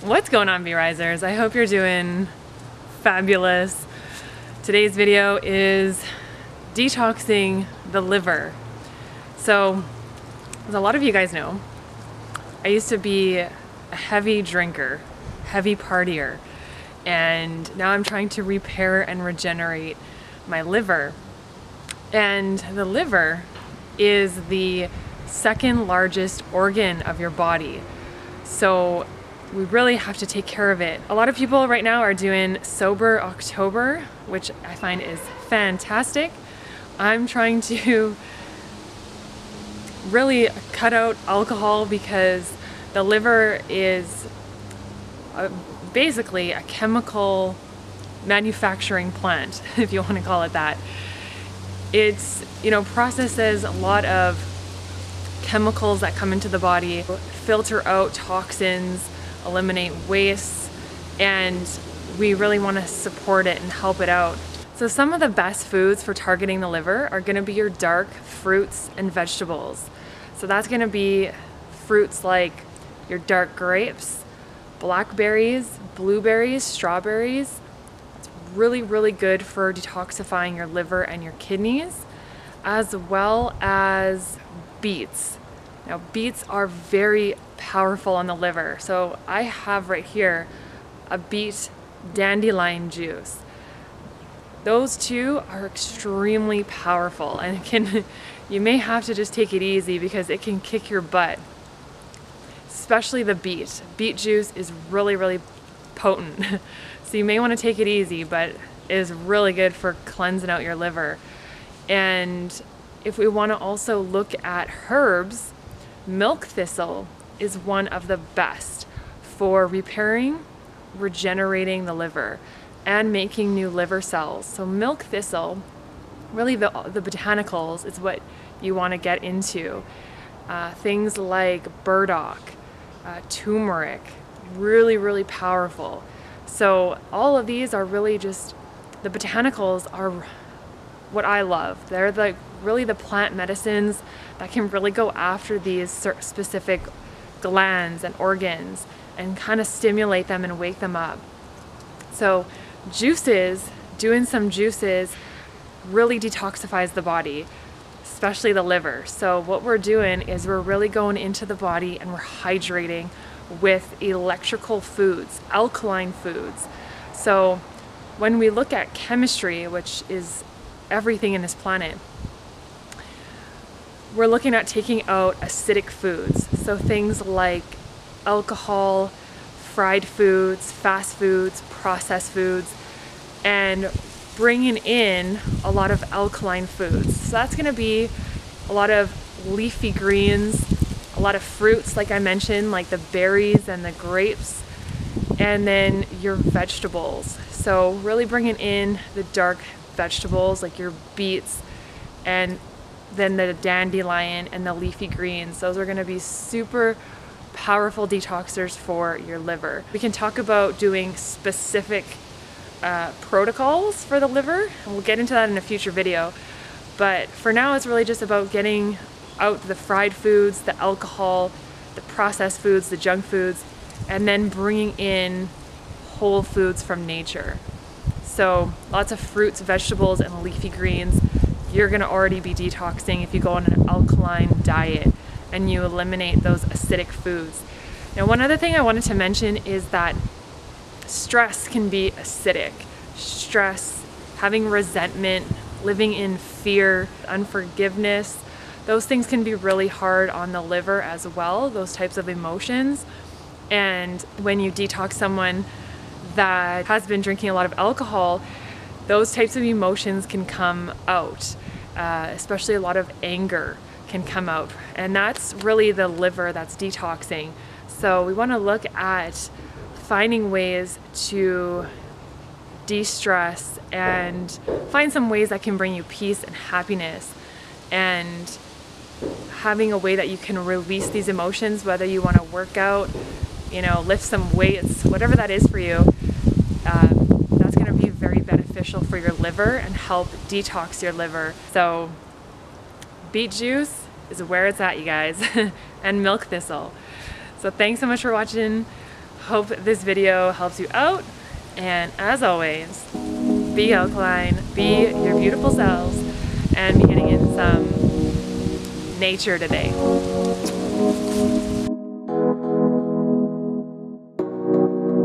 What's going on, B-Risers? I hope you're doing fabulous. Today's video is detoxing the liver. So, as a lot of you guys know, I used to be a heavy drinker, heavy partier, and now I'm trying to repair and regenerate my liver. And the liver is the second largest organ of your body. So we really have to take care of it. A lot of people right now are doing Sober October, which I find is fantastic. I'm trying to really cut out alcohol because the liver is basically a chemical manufacturing plant, if you want to call it that. It's, processes a lot of chemicals that come into the body, filter out toxins, eliminate waste, and we really want to support it and help it out. So some of the best foods for targeting the liver are going to be your dark fruits and vegetables. So that's going to be fruits like your dark grapes, blackberries, blueberries, strawberries. It's really, really good for detoxifying your liver and your kidneys, as well as beets. Now, beets are very powerful on the liver. So I have right here a beet dandelion juice. Those two are extremely powerful, and you may have to just take it easy because it can kick your butt, especially the beet. Beet juice is really, really potent. So you may want to take it easy, but it is really good for cleansing out your liver. And if we want to also look at herbs, milk thistle is one of the best for repairing, regenerating the liver, and making new liver cells. So milk thistle, really the botanicals is what you want to get into. Things like burdock, turmeric, really, really powerful. So all of these are really just, the botanicals are what I love. They're really the plant medicines that can really go after these specific glands and organs and kind of stimulate them and wake them up. So juices, doing some juices really detoxifies the body, especially the liver. So what we're doing is we're really going into the body and we're hydrating with electrical foods, alkaline foods. So when we look at chemistry, which is everything in this planet, we're looking at taking out acidic foods. So things like alcohol, fried foods, fast foods, processed foods, and bringing in a lot of alkaline foods. So that's going to be a lot of leafy greens, a lot of fruits, like I mentioned, like the berries and the grapes, and then your vegetables. So really bringing in the dark vegetables like your beets, and then the dandelion and the leafy greens. Those are going to be super powerful detoxers for your liver. We can talk about doing specific protocols for the liver, and we'll get into that in a future video. But for now, it's really just about getting out the fried foods, the alcohol, the processed foods, the junk foods, and then bringing in whole foods from nature. So lots of fruits, vegetables, and leafy greens. You're going to already be detoxing if you go on an alkaline diet and you eliminate those acidic foods. Now, one other thing I wanted to mention is that stress can be acidic. Stress, having resentment, living in fear, unforgiveness, those things can be really hard on the liver as well, those types of emotions. And when you detox someone that has been drinking a lot of alcohol, those types of emotions can come out, especially a lot of anger can come out. And that's really the liver that's detoxing. So we want to look at finding ways to de-stress and find some ways that can bring you peace and happiness, and having a way that you can release these emotions, whether you want to work out, lift some weights, whatever that is for you. That's going to be very beneficial for your liver and help detox your liver. So beet juice is where it's at, you guys, and milk thistle. So thanks so much for watching. hope this video helps you out, and as always, be alkaline, be your beautiful selves, and be getting in some nature today.